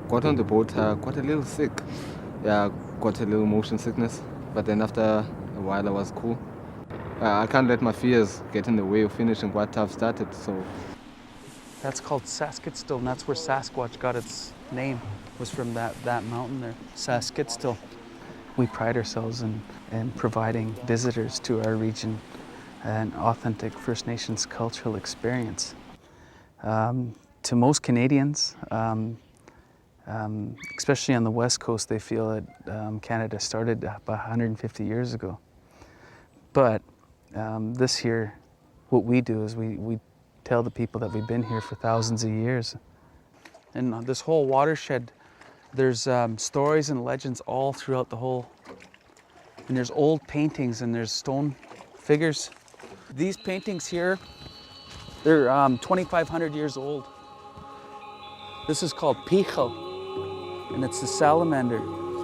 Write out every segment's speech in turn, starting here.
Got on the boat, got a little sick. Yeah, got a little motion sickness. But then after a while I was cool. I can't let my fears get in the way of finishing what I've started, so. That's called Saskatchewan, and that's where Sasquatch got its name, was from that mountain there, Saskatchewan. We pride ourselves in providing visitors to our region an authentic First Nations cultural experience. To most Canadians, especially on the West Coast, they feel that Canada started about 150 years ago. But this here, what we do is we tell the people that we've been here for thousands of years. And this whole watershed, there's stories and legends all throughout the whole. And there's old paintings and there's stone figures. These paintings here, they're 2,500 years old. This is called pichel, and it's the salamander.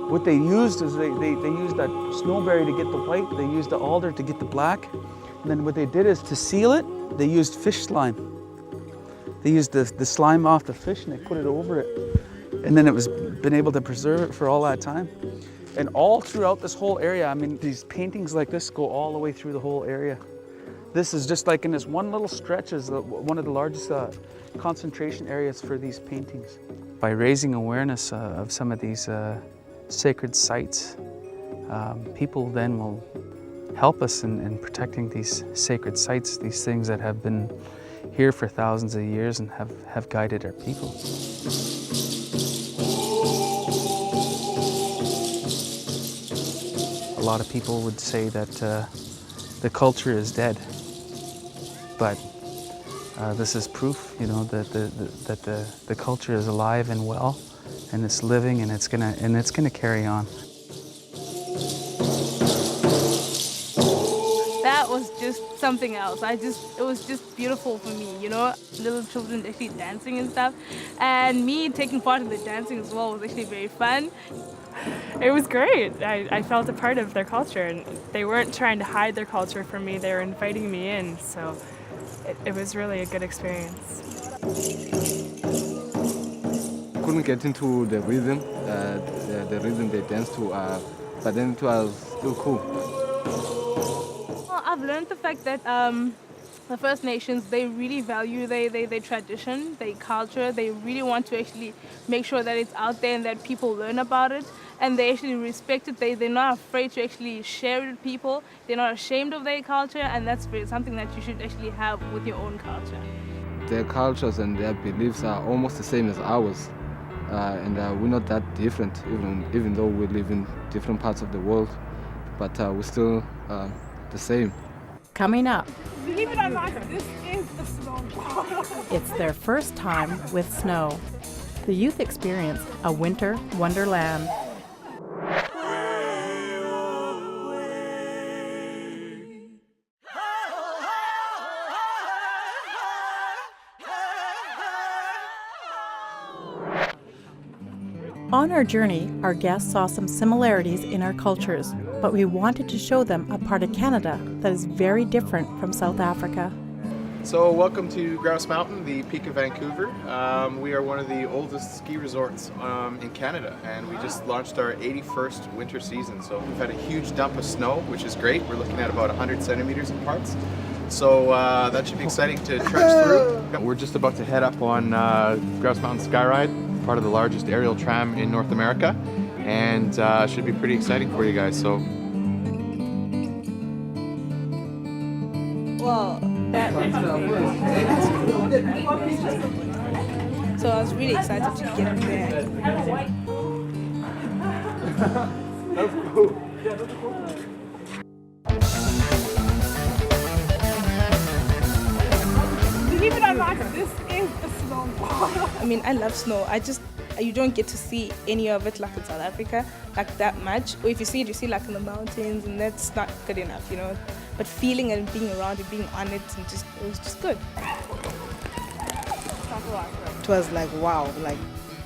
What they used is they used that snowberry to get the white, they used the alder to get the black, and then what they did is to seal it, they used fish slime. They used the slime off the fish and they put it over it. And then it was been able to preserve it for all that time. And all throughout this whole area, I mean, these paintings like this go all the way through the whole area. This is just like in this one little stretch is one of the largest concentration areas for these paintings. By raising awareness of some of these sacred sites, people then will help us in protecting these sacred sites, these things that have been here for thousands of years and have guided our people. A lot of people would say that the culture is dead, but this is proof, you know, that the culture is alive and well, and it's living, and it's gonna carry on. That was just something else. It was just beautiful for me, you know, little children actually dancing and stuff, and me taking part in the dancing as well was actually very fun. It was great. I felt a part of their culture, and they weren't trying to hide their culture from me. They were inviting me in, so it was really a good experience. Couldn't get into the rhythm, the rhythm they danced to, but then it was still cool. Well, I've learned the fact that the First Nations, they really value their tradition, their culture. They really want to actually make sure that it's out there and that people learn about it. And they actually respect it. They're not afraid to actually share it with people. They're not ashamed of their culture, and that's something that you should actually have with your own culture. Their cultures and their beliefs are almost the same as ours. And we're not that different, even though we live in different parts of the world, but we're still the same. Coming up, Believe it or not, this is the snow ball. it's their first time with snow. The youth experience a winter wonderland. On our journey, our guests saw some similarities in our cultures, but we wanted to show them a part of Canada that is very different from South Africa. So welcome to Grouse Mountain, the peak of Vancouver. We are one of the oldest ski resorts in Canada, and we just launched our 81st winter season. So we've had a huge dump of snow, which is great. We're looking at about 100 centimeters in parts. So that should be exciting to trudge through. We're just about to head up on Grouse Mountain Skyride, part of the largest aerial tram in North America, and should be pretty exciting for you guys. So. Well, so I was really excited to get up there. That's cool. Believe it or not, this is the snow ball. I mean, I love snow. You don't get to see any of it like in South Africa, like that much. Or if you see it, you see like in the mountains, and that's not good enough, you know. But feeling it and being around it, being on it, and it was just good. It was like, wow, like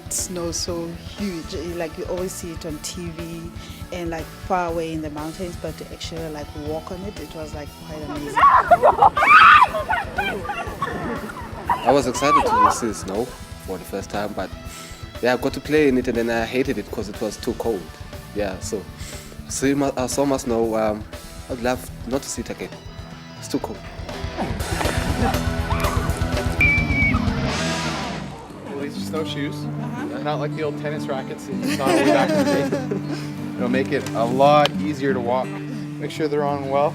snow so huge. Like you always see it on TV and like far away in the mountains, but to actually like walk on it, it was like quite amazing. I was excited to see snow for the first time, but Yeah, I got to play in it and then I hated it because it was too cold. Yeah, so some must know I'd love not to see it again. It's too cold. Well, these are snowshoes. Not like the old tennis rackets that you saw way back in the day. It'll make it a lot easier to walk. Make sure they're on well.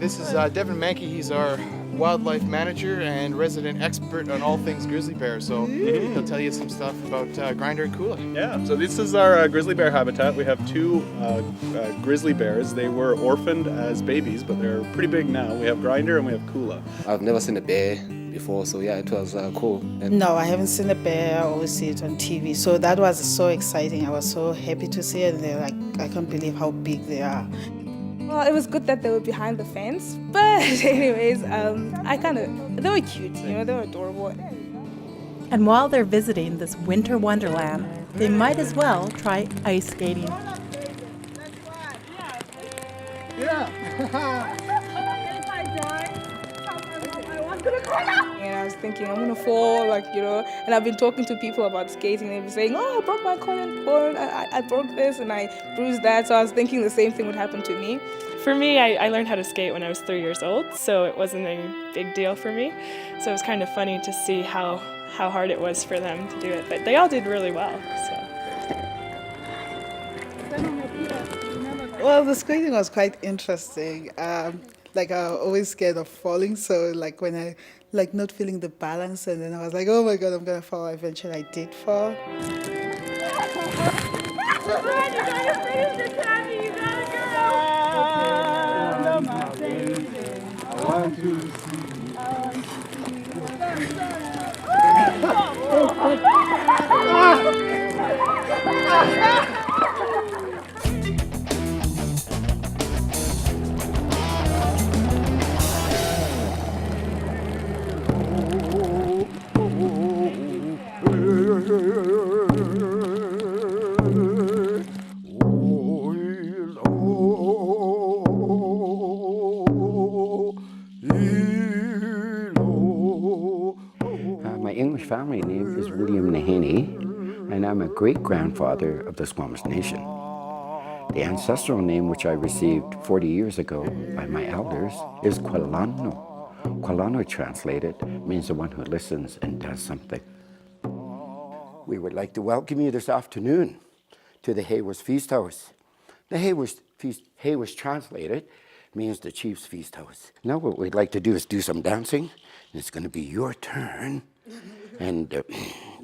This is Devin Mankey. He's our wildlife manager and resident expert on all things grizzly bear. So he'll tell you some stuff about Grinder and Kula. Yeah, so this is our grizzly bear habitat. We have two grizzly bears. They were orphaned as babies, but they're pretty big now. We have Grinder and we have Kula. I've never seen a bear before, so yeah, it was cool. And No, I haven't seen a bear. I always see it on TV. So that was so exciting. I was so happy to see it. And they're like, I can't believe how big they are. Well, it was good that they were behind the fence, but anyways, they were cute, you know, they were adorable. And while they're visiting this winter wonderland, they might as well try ice skating. And I was thinking, I'm gonna fall, like, you know, and I've been talking to people about skating, and they've been saying, oh, I broke my collarbone, I broke this, and I bruised that, so I was thinking the same thing would happen to me. For me, I learned how to skate when I was 3 years old, so it wasn't a big deal for me. So it was kind of funny to see how hard it was for them to do it, but they all did really well. So. Well, the skating was quite interesting. Like I was always scared of falling, so like when I not feeling the balance, and then I was like, oh my God, I'm gonna fall. Eventually I did fall. My English family name is William Nahaney, and I'm a great-grandfather of the Squamish Nation. The ancestral name which I received 40 years ago by my elders is Kwalano. Kwalano translated means the one who listens and does something. We would like to welcome you this afternoon to the Haywards Feast House. The Haywards translated means the chief's feast house. Now what we'd like to do is do some dancing, and it's going to be your turn. And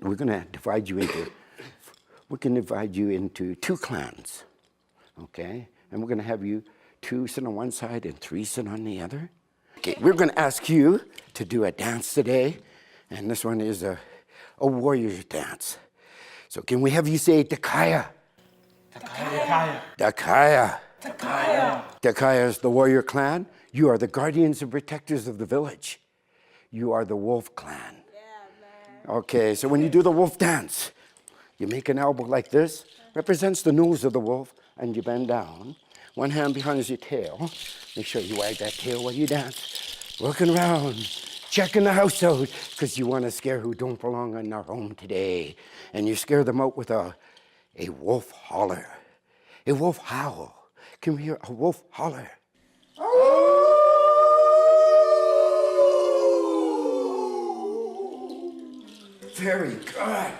we're going to divide you into two clans, okay? And we're going to have you 2 sit on one side and 3 sit on the other. Okay, we're going to ask you to do a dance today, and this one is a warrior's dance. So can we have you say Dakaya? Dakaya. Dakaya. Dakaya. Dakaya is the warrior clan. You are the guardians and protectors of the village. You are the wolf clan. Okay, so when you do the wolf dance, you make an elbow like this, represents the nose of the wolf, and you bend down. One hand behind your tail. Make sure you wag that tail while you dance. Looking around, checking the house out, because you want to scare who don't belong in our home today. And you scare them out with a wolf holler, a wolf howl. Can we hear a wolf holler? Very good.